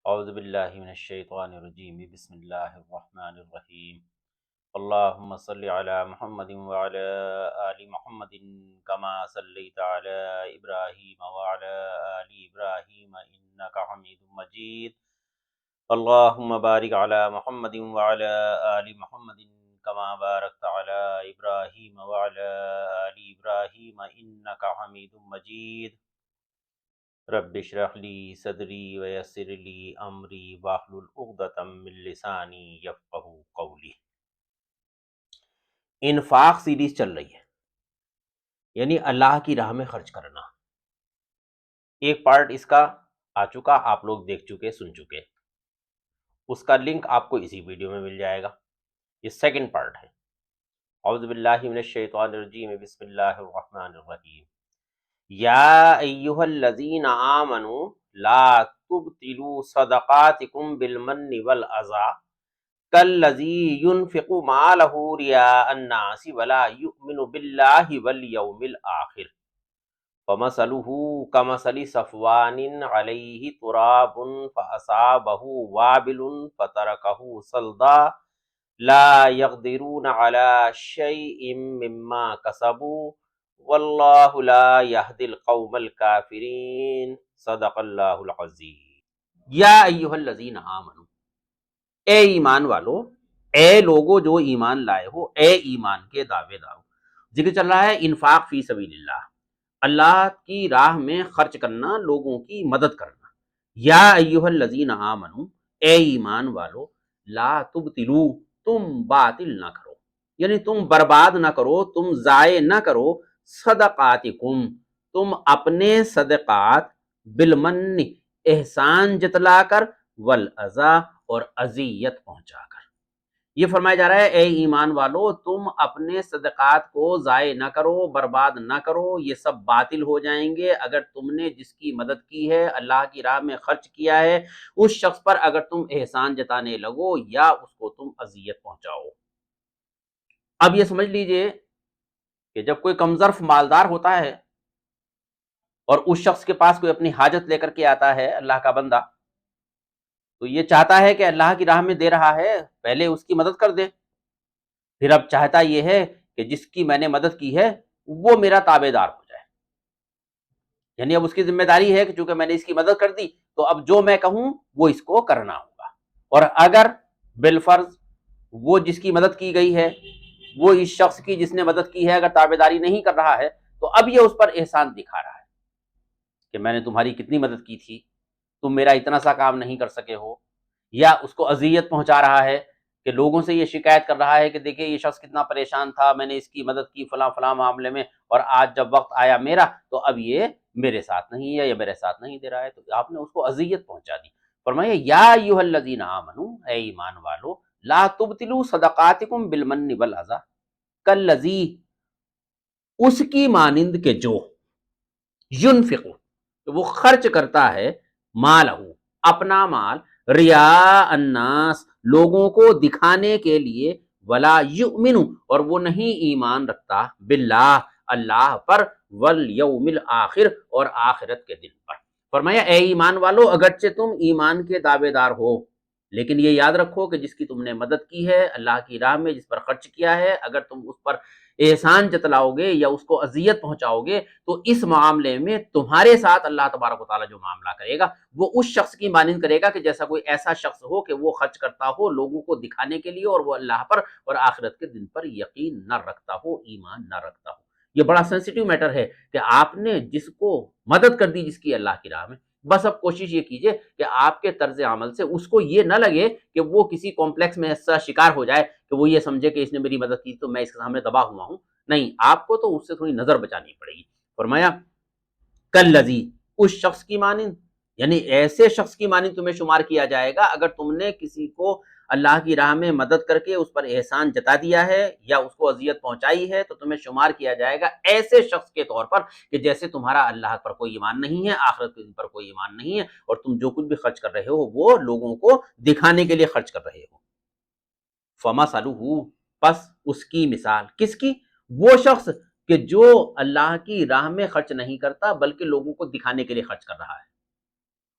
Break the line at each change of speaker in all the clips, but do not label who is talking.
اعوذ باللہ من الشیطان الرجیم بسم اللہ الرحمن الرحیم اللہم صلی علی محمد وعلی آل محمد کما صلیت علی ابراہیم وعلی آل ابراہیم انک حمید مجید اللہم بارک علی محمد وعلی آل محمد کما بارکت علی ابراہیم وعلی آل ابراہیم انک حمید مجید رب اشرح لی صدری ویسر لی امری واحلل عقدۃ من لسانی یفقہوا قولی۔ انفاق سیریز چل رہی ہے، یعنی اللہ کی راہ میں خرچ کرنا۔ ایک پارٹ اس کا آ چکا، آپ لوگ دیکھ چکے، سن چکے، اس کا لنک آپ کو اسی ویڈیو میں مل جائے گا۔ یہ سیکنڈ پارٹ ہے۔ اعوذ باللہ من الشیطان الرجیم بسم اللہ الرحمن الرحیم۔ یا ایہا الذین آمنوا لا تبطلوا صدقاتکم بالمن والعزا کالذی ينفق مالہ رئاء الناس ولا یؤمن باللہ والیوم الآخر فمثلہ کمثل صفوان علیہ تراب فأصابہ وابل فترکہ صلدا لا یقدرون علی شیء مما کسبوا واللہ لا یہدی القوم الکافرین۔ صدق اللہ العظیم۔ یا ایہا الذین آمنوا، اے ایمان والو، اے لوگو جو ایمان لائے ہو، اے ایمان کے دعوے دارو۔ ذکر چل رہا ہے انفاق فی سبیل اللہ، اللہ کی راہ میں خرچ کرنا، لوگوں کی مدد کرنا۔ یا ایہا الذین آمنوا، اے ایمان والو، لا تبطلوا، تم باطل نہ کرو، یعنی تم برباد نہ کرو، تم ضائع نہ کرو، صدقاتکم، تم اپنے صدقات، بالمن، احسان جتلا کر، والعزا، اور اذیت پہنچا کر۔ یہ فرمایا جا رہا ہے اے ایمان والو، تم اپنے صدقات کو ضائع نہ کرو، برباد نہ کرو، یہ سب باطل ہو جائیں گے اگر تم نے جس کی مدد کی ہے، اللہ کی راہ میں خرچ کیا ہے، اس شخص پر اگر تم احسان جتانے لگو یا اس کو تم اذیت پہنچاؤ۔ اب یہ سمجھ لیجئے کہ جب کوئی کمظرف مالدار ہوتا ہے اور اس شخص کے پاس کوئی اپنی حاجت لے کر کے آتا ہے، اللہ کا بندہ، تو یہ چاہتا ہے کہ اللہ کی راہ میں دے رہا ہے، پہلے اس کی مدد کر دے، پھر اب چاہتا یہ ہے کہ جس کی میں نے مدد کی ہے وہ میرا تابع دار ہو جائے، یعنی اب اس کی ذمہ داری ہے کہ چونکہ میں نے اس کی مدد کر دی تو اب جو میں کہوں وہ اس کو کرنا ہوگا، اور اگر بالفرض وہ جس کی مدد کی گئی ہے، وہ اس شخص کی جس نے مدد کی ہے، اگر تابع داری نہیں کر رہا ہے تو اب یہ اس پر احسان دکھا رہا ہے کہ میں نے تمہاری کتنی مدد کی تھی، تم میرا اتنا سا کام نہیں کر سکے ہو، یا اس کو اذیت پہنچا رہا ہے کہ لوگوں سے یہ شکایت کر رہا ہے کہ دیکھیں یہ شخص کتنا پریشان تھا، میں نے اس کی مدد کی فلاں فلاں معاملے میں، اور آج جب وقت آیا میرا تو اب یہ میرے ساتھ نہیں ہے یا میرے ساتھ نہیں دے رہا ہے، تو آپ نے اس کو اذیت پہنچا دی۔ فرمایا یا ایھا الذین آمنوا، اے ایمان والو، لا تبطلوا صدقاتکم بالمن والعزا کالذی، اس کی مانند کے جو، ينفق، وہ خرچ کرتا ہے، مالہ، اپنا مال، ریا الناس، لوگوں کو دکھانے کے لیے، ولا یؤمن، اور وہ نہیں ایمان رکھتا، باللہ، اللہ پر، والیوم الآخر، اور آخرت کے دن پر۔ فرمایا اے ایمان والو، اگرچہ تم ایمان کے دعوے دار ہو، لیکن یہ یاد رکھو کہ جس کی تم نے مدد کی ہے اللہ کی راہ میں، جس پر خرچ کیا ہے، اگر تم اس پر احسان جتلاؤ گے یا اس کو اذیت پہنچاؤ گے تو اس معاملے میں تمہارے ساتھ اللہ تبارک و تعالیٰ جو معاملہ کرے گا وہ اس شخص کی مانند کرے گا کہ جیسا کوئی ایسا شخص ہو کہ وہ خرچ کرتا ہو لوگوں کو دکھانے کے لیے، اور وہ اللہ پر اور آخرت کے دن پر یقین نہ رکھتا ہو، ایمان نہ رکھتا ہو۔ یہ بڑا سینسیٹیو میٹر ہے کہ آپ نے جس کو مدد کر دی جس کی اللہ کی راہ میں، بس اب کوشش یہ کیجئے کہ آپ کے طرز عمل سے اس کو یہ نہ لگے کہ وہ کسی کمپلیکس میں ایسا شکار ہو جائے کہ وہ یہ سمجھے کہ اس نے میری مدد کی تو میں اس کے سامنے تباہ ہوا ہوں۔ نہیں، آپ کو تو اس سے تھوڑی نظر بچانی پڑے گی۔ فرمایا کالذی، اس شخص کی مانند، یعنی ایسے شخص کی مانند تمہیں شمار کیا جائے گا اگر تم نے کسی کو اللہ کی راہ میں مدد کر کے اس پر احسان جتا دیا ہے یا اس کو اذیت پہنچائی ہے تو تمہیں شمار کیا جائے گا ایسے شخص کے طور پر کہ جیسے تمہارا اللہ پر کوئی ایمان نہیں ہے، آخرت کے دن پر کوئی ایمان نہیں ہے، اور تم جو کچھ بھی خرچ کر رہے ہو وہ لوگوں کو دکھانے کے لیے خرچ کر رہے ہو۔ فمثلہ، پس اس کی مثال، کس کی؟ وہ شخص کہ جو اللہ کی راہ میں خرچ نہیں کرتا بلکہ لوگوں کو دکھانے کے لیے خرچ کر رہا ہے،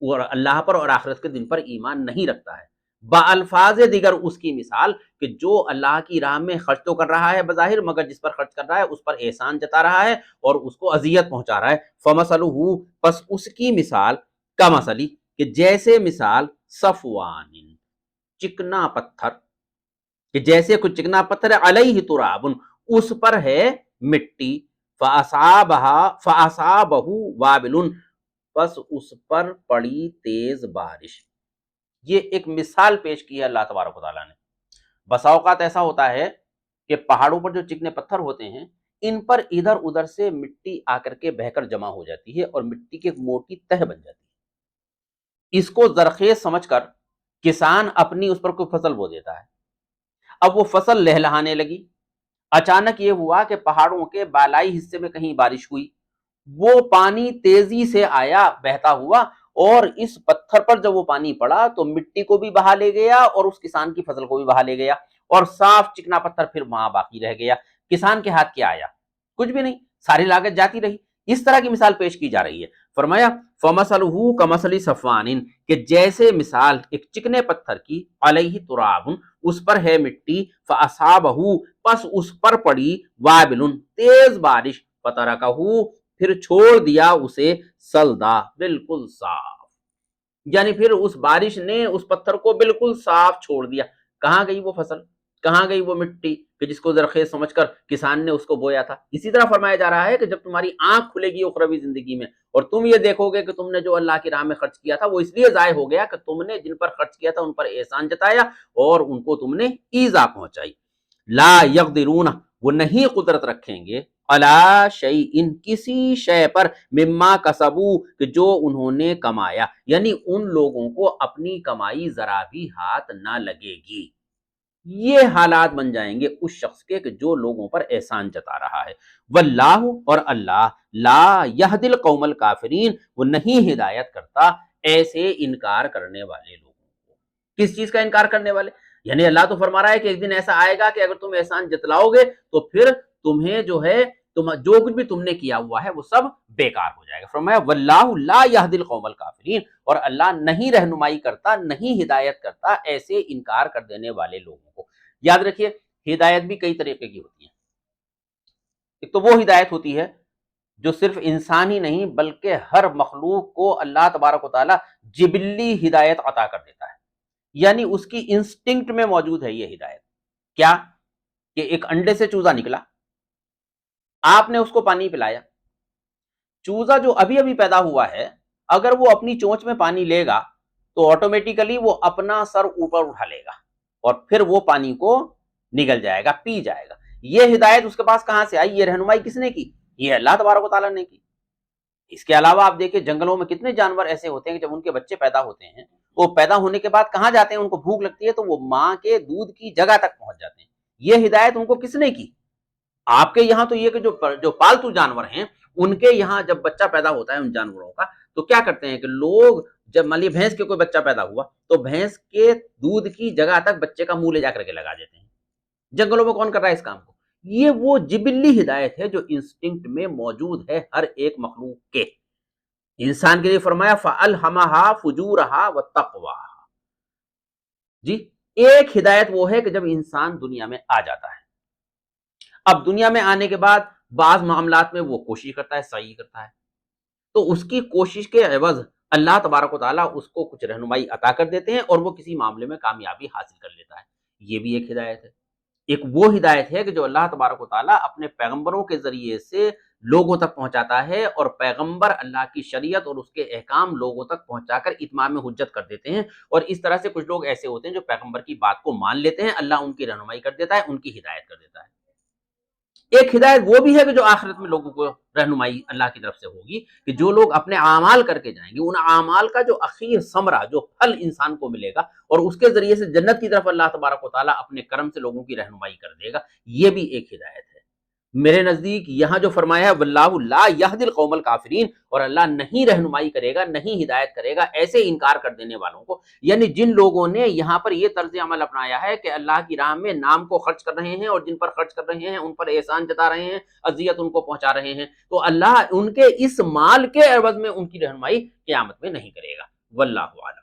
اور اللہ پر اور آخرت کے دن پر ایمان نہیں رکھتا ہے. بالفاظ دیگر اس کی مثال کہ جو اللہ کی راہ میں خرچ تو کر رہا ہے بظاہر، مگر جس پر خرچ کر رہا ہے اس پر احسان جتا رہا ہے اور اس کو اذیت پہنچا رہا ہے. فمثلہ، پس اس کی مثال، کمثلی، کہ جیسے مثال، صفوان، چکنا پتھر، کہ جیسے کچھ چکنا پتھر ہے، علیہ تراب، اس پر ہے مٹی، فاصابہ وابل، پس اس پر پڑی تیز بارش. یہ ایک مثال پیش کی ہے اللہ تبارک و تعالیٰ نے. بسا اوقات ایسا ہوتا ہے کہ پہاڑوں پر جو چکنے پتھر ہوتے ہیں ان پر ادھر ادھر سے مٹی آ کر کے بہہ کر جمع ہو جاتی ہے اور مٹی کی ایک موٹی تہ بن جاتی ہے. اس کو زرخیز سمجھ کر کسان اپنی اس پر کوئی فصل بو دیتا ہے. اب وہ فصل لہلہانے لگی. اچانک یہ ہوا کہ پہاڑوں کے بالائی حصے میں کہیں بارش ہوئی، وہ پانی تیزی سے آیا بہتا ہوا اور اس پتھر پر جب وہ پانی پڑا تو مٹی کو بھی بہا لے گیا اور اس کسان کی فصل کو بھی بہا لے گیا اور صاف چکنا پتھر پھر وہاں باقی رہ گیا. کسان کے ہاتھ کیا آیا؟ کچھ بھی نہیں، ساری لاگت جاتی رہی. اس طرح کی مثال پیش کی جا رہی ہے. فرمایا فمثلہ کمثل صفوان، کہ جیسے مثال ایک چکنے پتھر کی، علیہ تراب، اس پر ہے مٹی، فاصابہ، پس اس پر پڑی، وابل، تیز بارش، فترکہ، پھر چھوڑ دیا اسے، سلدا، بالکل صاف. یعنی پھر اس بارش نے اس پتھر کو بالکل صاف چھوڑ دیا. کہاں گئی وہ فصل، کہاں گئی وہ مٹی کہ جس کو زرخیز سمجھ کر کسان نے اس کو بویا تھا. اسی طرح فرمایا جا رہا ہے کہ جب تمہاری آنکھ کھلے گی اخروی زندگی میں اور تم یہ دیکھو گے کہ تم نے جو اللہ کی راہ میں خرچ کیا تھا وہ اس لیے ضائع ہو گیا کہ تم نے جن پر خرچ کیا تھا ان پر احسان جتایا اور ان کو تم نے ایذا پہنچائی. لا یقدرون، وہ نہیں قدرت رکھیں گے، علی شیء، کسی شے پر، مما کسبوا، کہ جو انہوں نے کمایا. یعنی ان لوگوں کو اپنی کمائی ذرا بھی ہاتھ نہ لگے گی. یہ حالات بن جائیں گے اس شخص کے کہ جو لوگوں پر احسان جتا رہا ہے. واللہ، اور اللہ، لا یہدی القوم الکافرین، وہ نہیں ہدایت کرتا ایسے انکار کرنے والے لوگوں کو. کس چیز کا انکار کرنے والے؟ یعنی اللہ تو فرما رہا ہے کہ ایک دن ایسا آئے گا کہ اگر تم احسان جتلاؤ گے تو پھر تمہیں جو ہے جو کچھ بھی تم نے کیا ہوا ہے وہ سب بیکار ہو جائے گا. فرمایا واللہ لا یہدی القوم الکافرین، اور اللہ نہیں رہنمائی کرتا، نہیں ہدایت کرتا ایسے انکار کر دینے والے لوگوں کو. یاد رکھیے ہدایت بھی کئی طریقے کی ہوتی ہے. ایک تو وہ ہدایت ہوتی ہے جو صرف انسان ہی نہیں بلکہ ہر مخلوق کو اللہ تبارک و تعالی جبلی ہدایت عطا کر دیتا ہے. یعنی اس کی انسٹنکٹ میں موجود ہے یہ ہدایت. کیا؟ کہ ایک انڈے سے چوزا نکلا، آپ نے اس کو پانی پلایا. چوزا جو ابھی ابھی پیدا ہوا ہے اگر وہ اپنی چونچ میں پانی لے گا تو آٹومیٹیکلی وہ اپنا سر اوپر اٹھا لے گا اور پھر وہ پانی کو نگل جائے گا، پی جائے گا. یہ ہدایت اس کے پاس کہاں سے آئی؟ یہ رہنمائی کس نے کی؟ یہ اللہ تبارک و تعالیٰ نے کی. اس کے علاوہ آپ دیکھیں جنگلوں میں کتنے جانور ایسے ہوتے ہیں کہ جب ان کے بچے پیدا ہوتے ہیں وہ پیدا ہونے کے بعد کہاں جاتے ہیں؟ ان کو بھوک لگتی ہے تو وہ ماں کے دودھ کی جگہ تک پہنچ جاتے ہیں. یہ ہدایت ان کو کس نے کی؟ آپ کے یہاں تو یہ کہ جو پالتو جانور ہیں ان کے یہاں جب بچہ پیدا ہوتا ہے ان جانوروں کا تو کیا کرتے ہیں کہ لوگ جب مان لیے بھینس کے کوئی بچہ پیدا ہوا تو بھینس کے دودھ کی جگہ تک بچے کا منہ لے جا کر کے لگا دیتے ہیں. جنگلوں میں کون کر رہا ہے اس کام کو؟ یہ وہ جبلی ہدایت ہے جو انسٹنکٹ میں موجود ہے ہر ایک مخلوق کے. انسان کے لیے فرمایا فَأَلْهَمَهَا فُجُورَهَا وَتَقْوَاهَا. جی ایک ہدایت وہ ہے کہ جب انسان دنیا میں آ جاتا ہے. اب دنیا میں آنے کے بعد بعض معاملات میں وہ کوشش کرتا ہے، صحیح کرتا ہے، تو اس کی کوشش کے عوض اللہ تبارک و تعالیٰ اس کو کچھ رہنمائی عطا کر دیتے ہیں اور وہ کسی معاملے میں کامیابی حاصل کر لیتا ہے. یہ بھی ایک ہدایت ہے. ایک وہ ہدایت ہے کہ جو اللہ تبارک و تعالیٰ اپنے پیغمبروں کے ذریعے سے لوگوں تک پہنچاتا ہے اور پیغمبر اللہ کی شریعت اور اس کے احکام لوگوں تک پہنچا کر اتمام حجت کر دیتے ہیں. اور اس طرح سے کچھ لوگ ایسے ہوتے ہیں جو پیغمبر کی بات کو مان لیتے ہیں، اللہ ان کی رہنمائی کر دیتا ہے، ان کی ہدایت کر دیتا ہے. ایک ہدایت وہ بھی ہے کہ جو آخرت میں لوگوں کو رہنمائی اللہ کی طرف سے ہوگی کہ جو لوگ اپنے اعمال کر کے جائیں گے ان اعمال کا جو اخیر ثمرہ، جو پھل انسان کو ملے گا اور اس کے ذریعے سے جنت کی طرف اللہ تبارک و تعالیٰ اپنے کرم سے لوگوں کی رہنمائی کر دے گا. یہ بھی ایک ہدایت ہے. میرے نزدیک یہاں جو فرمایا ہے واللہ لا یہدی القوم الکافرین، اور اللہ نہیں رہنمائی کرے گا، نہیں ہدایت کرے گا ایسے انکار کر دینے والوں کو. یعنی جن لوگوں نے یہاں پر یہ طرز عمل اپنایا ہے کہ اللہ کی راہ میں نام کو خرچ کر رہے ہیں اور جن پر خرچ کر رہے ہیں ان پر احسان جتا رہے ہیں، اذیت ان کو پہنچا رہے ہیں، تو اللہ ان کے اس مال کے عوض میں ان کی رہنمائی قیامت میں نہیں کرے گا. واللہ اعلم۔